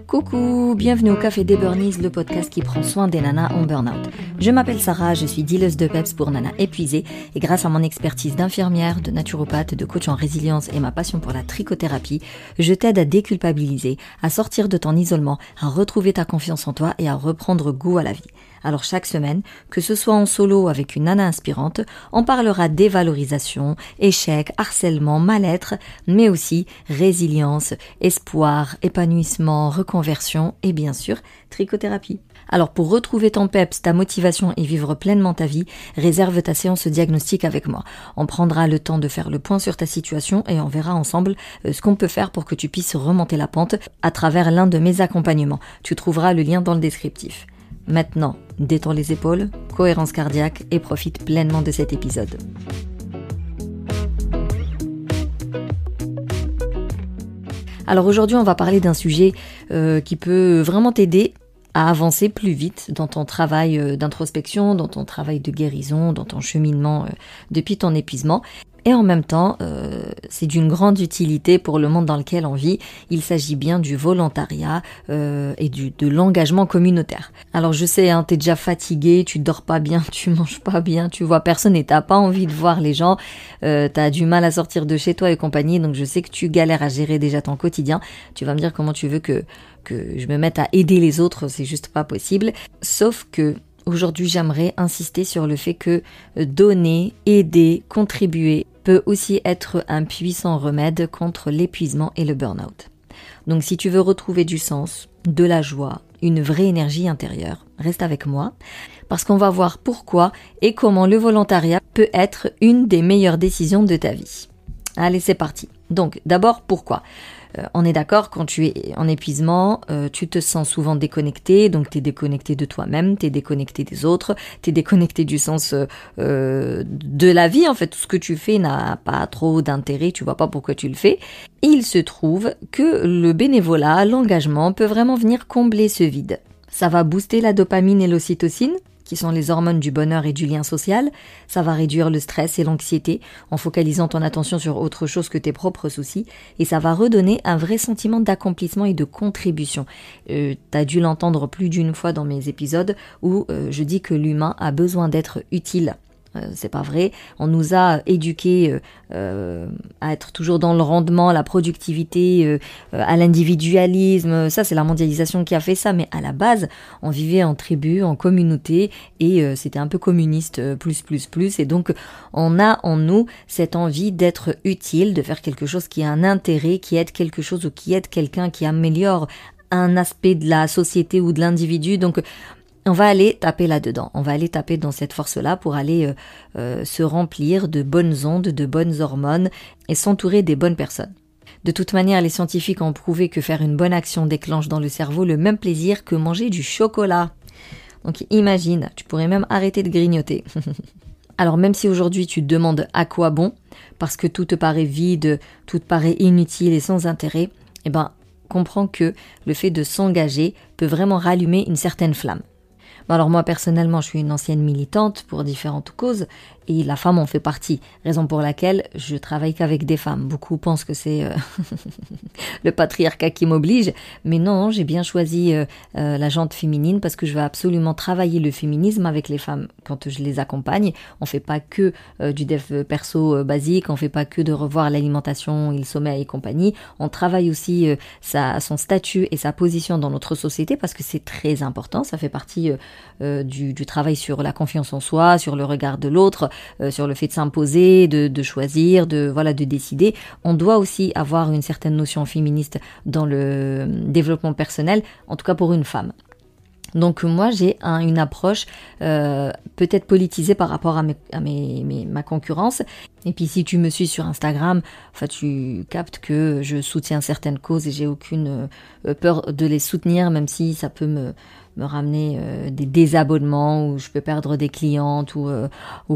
Coucou, bienvenue au Café des Burnies, le podcast qui prend soin des nanas en burn-out. Je m'appelle Sarah, je suis dealeuse de peps pour nanas épuisées et grâce à mon expertise d'infirmière, de naturopathe, de coach en résilience et ma passion pour la trichothérapie, je t'aide à déculpabiliser, à sortir de ton isolement, à retrouver ta confiance en toi et à reprendre goût à la vie. Alors chaque semaine, que ce soit en solo avec une nana inspirante, on parlera dévalorisation, échec, harcèlement, mal-être, mais aussi résilience, espoir, épanouissement, reconversion et bien sûr, trichothérapie. Alors pour retrouver ton peps, ta motivation et vivre pleinement ta vie, réserve ta séance diagnostic avec moi. On prendra le temps de faire le point sur ta situation et on verra ensemble ce qu'on peut faire pour que tu puisses remonter la pente à travers l'un de mes accompagnements. Tu trouveras le lien dans le descriptif. Maintenant, détends les épaules, cohérence cardiaque et profite pleinement de cet épisode. Alors aujourd'hui, on va parler d'un sujet qui peut vraiment t'aider à avancer plus vite dans ton travail d'introspection, dans ton travail de guérison, dans ton cheminement depuis ton épuisement. Et en même temps, c'est d'une grande utilité pour le monde dans lequel on vit. Il s'agit bien du volontariat et de l'engagement communautaire. Alors je sais, t'es déjà fatigué, tu dors pas bien, tu manges pas bien, tu vois personne et t'as pas envie de voir les gens, t'as du mal à sortir de chez toi et compagnie, donc je sais que tu galères à gérer déjà ton quotidien. Tu vas me dire comment tu veux que je me mette à aider les autres, c'est juste pas possible. Sauf que aujourd'hui, j'aimerais insister sur le fait que donner, aider, contribuer peut aussi être un puissant remède contre l'épuisement et le burn-out. Donc si tu veux retrouver du sens, de la joie, une vraie énergie intérieure, reste avec moi parce qu'on va voir pourquoi et comment le volontariat peut être une des meilleures décisions de ta vie. Allez, c'est parti. Donc d'abord, pourquoi ? On est d'accord, quand tu es en épuisement, tu te sens souvent déconnecté, donc tu es déconnecté de toi-même, tu es déconnecté des autres, tu es déconnecté du sens de la vie. En fait, tout ce que tu fais n'a pas trop d'intérêt, tu vois pas pourquoi tu le fais. Et il se trouve que le bénévolat, l'engagement peut vraiment venir combler ce vide. Ça va booster la dopamine et l'ocytocine, qui sont les hormones du bonheur et du lien social. Ça va réduire le stress et l'anxiété en focalisant ton attention sur autre chose que tes propres soucis. Et ça va redonner un vrai sentiment d'accomplissement et de contribution. T'as dû l'entendre plus d'une fois dans mes épisodes où je dis que l'humain a besoin d'être utile. C'est pas vrai. On nous a éduqués à être toujours dans le rendement, la productivité, à l'individualisme. Ça, c'est la mondialisation qui a fait ça. Mais à la base, on vivait en tribu, en communauté et c'était un peu communiste, plus. Et donc, on a en nous cette envie d'être utile, de faire quelque chose qui a un intérêt, qui aide quelque chose ou qui aide quelqu'un, qui améliore un aspect de la société ou de l'individu. Donc, on va aller taper là-dedans, on va aller taper dans cette force-là pour aller se remplir de bonnes ondes, de bonnes hormones et s'entourer des bonnes personnes. De toute manière, les scientifiques ont prouvé que faire une bonne action déclenche dans le cerveau le même plaisir que manger du chocolat. Donc imagine, tu pourrais même arrêter de grignoter. Alors même si aujourd'hui tu te demandes à quoi bon, parce que tout te paraît vide, tout te paraît inutile et sans intérêt, comprends que le fait de s'engager peut vraiment rallumer une certaine flamme. Alors moi personnellement je suis une ancienne militante pour différentes causes et la femme en fait partie, raison pour laquelle je travaille qu'avec des femmes. Beaucoup pensent que c'est le patriarcat qui m'oblige, mais non, j'ai bien choisi la jante féminine parce que je veux absolument travailler le féminisme avec les femmes quand je les accompagne. On fait pas que du dev perso basique, on fait pas que de revoir l'alimentation et le sommeil et compagnie, on travaille aussi son statut et sa position dans notre société parce que c'est très important, ça fait partie du travail sur la confiance en soi, sur le regard de l'autre, sur le fait de s'imposer, de choisir, de décider. On doit aussi avoir une certaine notion féministe dans le développement personnel, en tout cas pour une femme. Donc moi j'ai une approche peut-être politisée par rapport à ma concurrence. Et puis si tu me suis sur Instagram, tu captes que je soutiens certaines causes et j'ai aucune peur de les soutenir, même si ça peut me ramener des désabonnements ou je peux perdre des clientes ou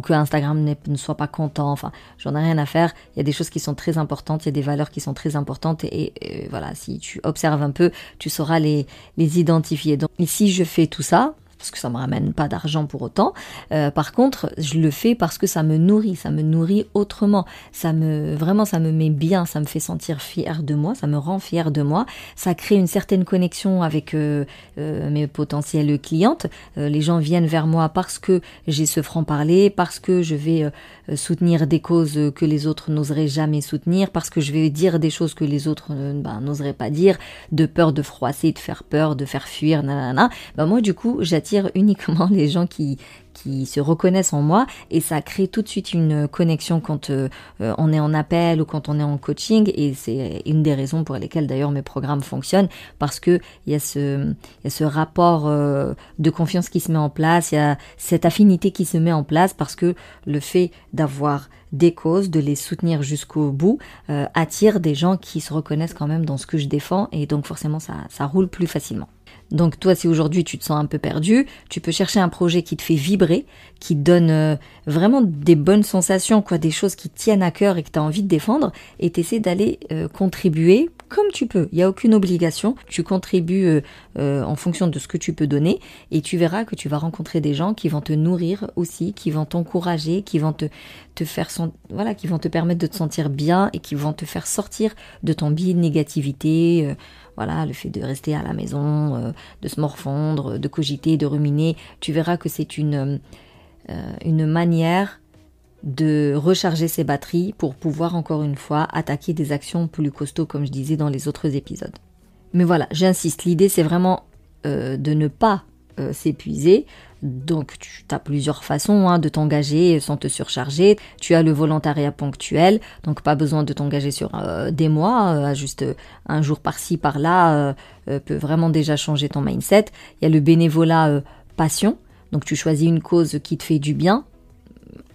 que Instagram ne soit pas content. J'en ai rien à faire. Il y a des choses qui sont très importantes, il y a des valeurs qui sont très importantes et voilà, si tu observes un peu, tu sauras les identifier. Donc ici, je fais tout ça parce que ça me ramène pas d'argent pour autant. Par contre, je le fais parce que ça me nourrit autrement. Ça me met bien, ça me fait sentir fière de moi, ça me rend fière de moi. Ça crée une certaine connexion avec mes potentielles clientes. Les gens viennent vers moi parce que j'ai ce franc-parler, parce que je vais soutenir des causes que les autres n'oseraient jamais soutenir, parce que je vais dire des choses que les autres n'oseraient pas dire, de peur de froisser, de faire peur, de faire fuir, nanana. Moi du coup j'attire uniquement les gens qui se reconnaissent en moi, et ça crée tout de suite une connexion quand on est en appel ou quand on est en coaching, et c'est une des raisons pour lesquelles d'ailleurs mes programmes fonctionnent, parce que il y a ce rapport de confiance qui se met en place, il y a cette affinité qui se met en place, parce que le fait d'avoir des causes, de les soutenir jusqu'au bout, attire des gens qui se reconnaissent quand même dans ce que je défends, et donc forcément ça roule plus facilement. Donc toi, si aujourd'hui tu te sens un peu perdu, tu peux chercher un projet qui te fait vibrer, qui te donne vraiment des bonnes sensations, des choses qui tiennent à cœur et que tu as envie de défendre, et t'essaies d'aller contribuer comme tu peux. Il n'y a aucune obligation, tu contribues en fonction de ce que tu peux donner, et tu verras que tu vas rencontrer des gens qui vont te nourrir aussi, qui vont t'encourager, qui vont te faire qui vont te permettre de te sentir bien et qui vont te faire sortir de ton biais de négativité. Le fait de rester à la maison, de se morfondre, de cogiter, de ruminer, tu verras que c'est une manière de recharger ses batteries pour pouvoir encore une fois attaquer des actions plus costauds, comme je disais dans les autres épisodes. Mais voilà, j'insiste, l'idée c'est vraiment de ne pas s'épuiser. Donc tu as plusieurs façons de t'engager sans te surcharger. Tu as le volontariat ponctuel, donc pas besoin de t'engager sur des mois, juste un jour par-ci par-là peut vraiment déjà changer ton mindset. Il y a le bénévolat passion, donc tu choisis une cause qui te fait du bien,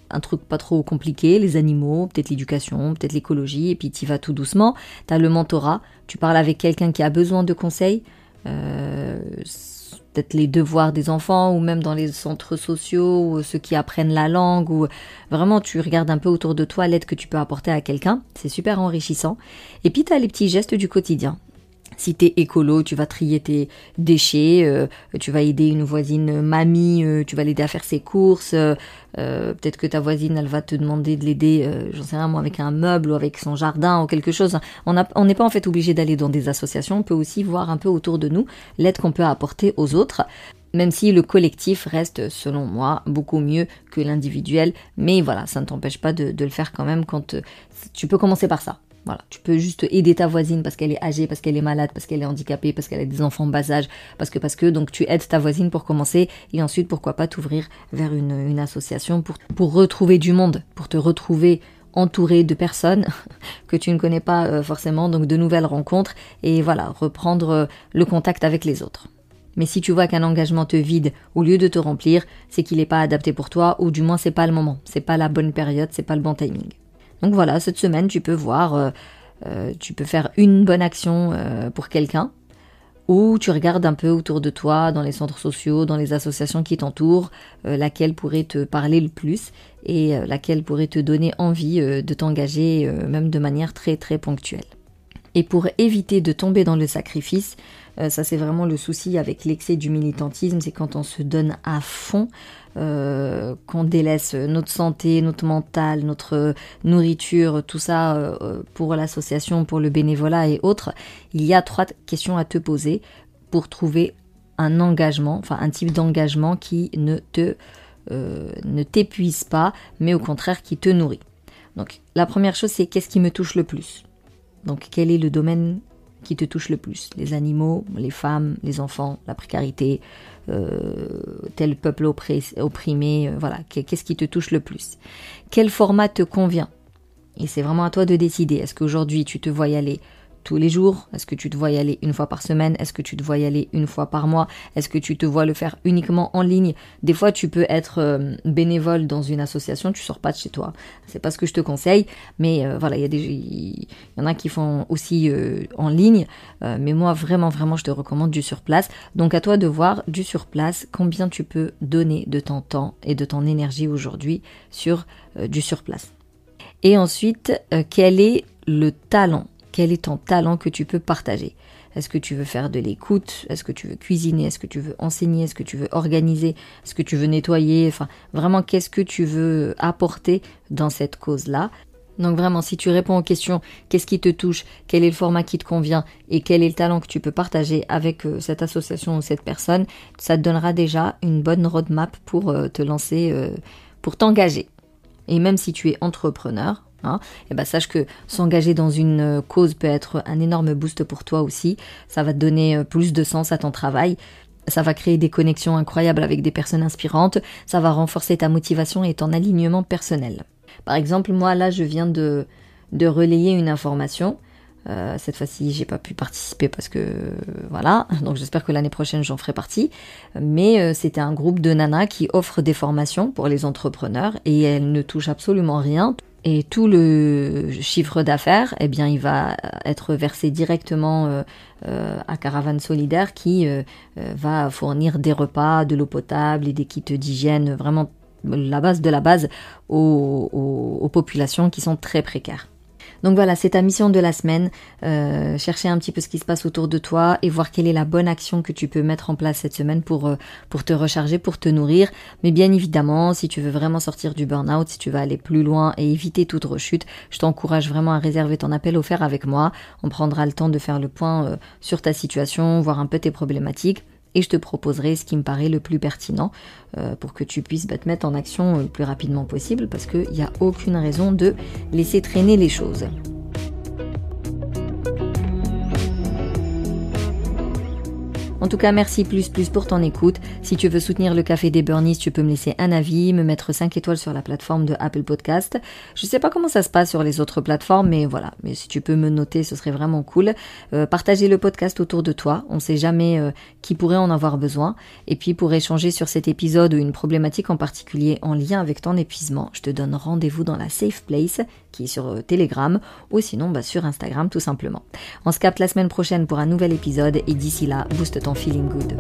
un truc pas trop compliqué, les animaux, peut-être l'éducation, peut-être l'écologie, et puis tu y vas tout doucement. Tu as le mentorat, tu parles avec quelqu'un qui a besoin de conseils, peut-être les devoirs des enfants, ou même dans les centres sociaux, ou ceux qui apprennent la langue, ou vraiment tu regardes un peu autour de toi l'aide que tu peux apporter à quelqu'un, c'est super enrichissant. Et puis tu as les petits gestes du quotidien. Si t'es écolo, tu vas trier tes déchets, tu vas aider une voisine mamie, tu vas l'aider à faire ses courses, peut-être que ta voisine, elle va te demander de l'aider, j'en sais rien moi, avec un meuble ou avec son jardin ou quelque chose. On n'est pas en fait obligé d'aller dans des associations, on peut aussi voir un peu autour de nous l'aide qu'on peut apporter aux autres. Même si le collectif reste, selon moi, beaucoup mieux que l'individuel, mais voilà, ça ne t'empêche pas de le faire quand même quand tu peux commencer par ça. Voilà, tu peux juste aider ta voisine parce qu'elle est âgée, parce qu'elle est malade, parce qu'elle est handicapée, parce qu'elle a des enfants bas âge, parce que donc tu aides ta voisine pour commencer, et ensuite pourquoi pas t'ouvrir vers une association pour retrouver du monde, pour te retrouver entouré de personnes que tu ne connais pas forcément, donc de nouvelles rencontres, et voilà, reprendre le contact avec les autres. Mais si tu vois qu'un engagement te vide au lieu de te remplir, c'est qu'il n'est pas adapté pour toi, ou du moins c'est pas le moment, c'est pas la bonne période, c'est pas le bon timing. Donc voilà, cette semaine, tu peux voir, tu peux faire une bonne action pour quelqu'un, ou tu regardes un peu autour de toi, dans les centres sociaux, dans les associations qui t'entourent, laquelle pourrait te parler le plus, et laquelle pourrait te donner envie de t'engager, même de manière très très ponctuelle. Et pour éviter de tomber dans le sacrifice, ça c'est vraiment le souci avec l'excès du militantisme, c'est quand on se donne à fond, qu'on délaisse notre santé, notre mental, notre nourriture, tout ça pour l'association, pour le bénévolat et autres. Il y a 3 questions à te poser pour trouver un engagement, enfin un type d'engagement qui ne t'épuise pas, mais au contraire qui te nourrit. Donc la première chose, c'est qu'est-ce qui me touche le plus ? Donc quel est le domaine qui te touche le plus ? Les animaux, les femmes, les enfants, la précarité, tel peuple opprimé, voilà. Qu'est-ce qui te touche le plus ? Quel format te convient ? Et c'est vraiment à toi de décider. Est-ce qu'aujourd'hui tu te vois y aller tous les jours? Est-ce que tu te vois y aller une fois par semaine? Est-ce que tu te vois y aller une fois par mois? Est-ce que tu te vois le faire uniquement en ligne? Des fois, tu peux être bénévole dans une association, tu sors pas de chez toi. C'est pas ce que je te conseille, mais voilà, il y en a qui font aussi en ligne, mais moi, vraiment, je te recommande du sur place. Donc, à toi de voir du sur place, combien tu peux donner de ton temps et de ton énergie aujourd'hui sur du sur place. Et ensuite, quel est le talent? Quel est ton talent que tu peux partager? Est-ce que tu veux faire de l'écoute? Est-ce que tu veux cuisiner? Est-ce que tu veux enseigner? Est-ce que tu veux organiser? Est-ce que tu veux nettoyer? Enfin, vraiment, qu'est-ce que tu veux apporter dans cette cause-là? Donc vraiment, si tu réponds aux questions, qu'est-ce qui te touche, quel est le format qui te convient et quel est le talent que tu peux partager avec cette association ou cette personne, ça te donnera déjà une bonne roadmap pour te lancer, pour t'engager. Et même si tu es entrepreneur, sache que s'engager dans une cause peut être un énorme boost pour toi aussi. Ça va te donner plus de sens à ton travail. Ça va créer des connexions incroyables avec des personnes inspirantes. Ça va renforcer ta motivation et ton alignement personnel. Par exemple, moi là, je viens de relayer une information. Cette fois-ci, j'ai pas pu participer parce que voilà. Donc j'espère que l'année prochaine, j'en ferai partie. Mais c'était un groupe de nanas qui offre des formations pour les entrepreneurs et elles ne touchent absolument rien. Et tout le chiffre d'affaires, il va être versé directement à Caravane Solidaire qui va fournir des repas, de l'eau potable et des kits d'hygiène, vraiment la base de la base aux populations qui sont très précaires. Donc voilà, c'est ta mission de la semaine, chercher un petit peu ce qui se passe autour de toi et voir quelle est la bonne action que tu peux mettre en place cette semaine pour te recharger, pour te nourrir. Mais bien évidemment, si tu veux vraiment sortir du burn-out, si tu veux aller plus loin et éviter toute rechute, je t'encourage vraiment à réserver ton appel offert avec moi. On prendra le temps de faire le point sur ta situation, voir un peu tes problématiques. Et je te proposerai ce qui me paraît le plus pertinent pour que tu puisses te mettre en action le plus rapidement possible parce qu'il n'y a aucune raison de laisser traîner les choses. En tout cas, merci plus pour ton écoute. Si tu veux soutenir le Café des Burnies, tu peux me laisser un avis, me mettre 5 étoiles sur la plateforme de Apple Podcast. Je sais pas comment ça se passe sur les autres plateformes, mais voilà. Mais si tu peux me noter, ce serait vraiment cool. Partagez le podcast autour de toi. On sait jamais qui pourrait en avoir besoin. Et puis, pour échanger sur cet épisode ou une problématique en particulier en lien avec ton épuisement, je te donne rendez-vous dans la Safe Place, qui est sur Telegram, ou sinon sur Instagram tout simplement. On se capte la semaine prochaine pour un nouvel épisode et d'ici là, booste ton feeling good.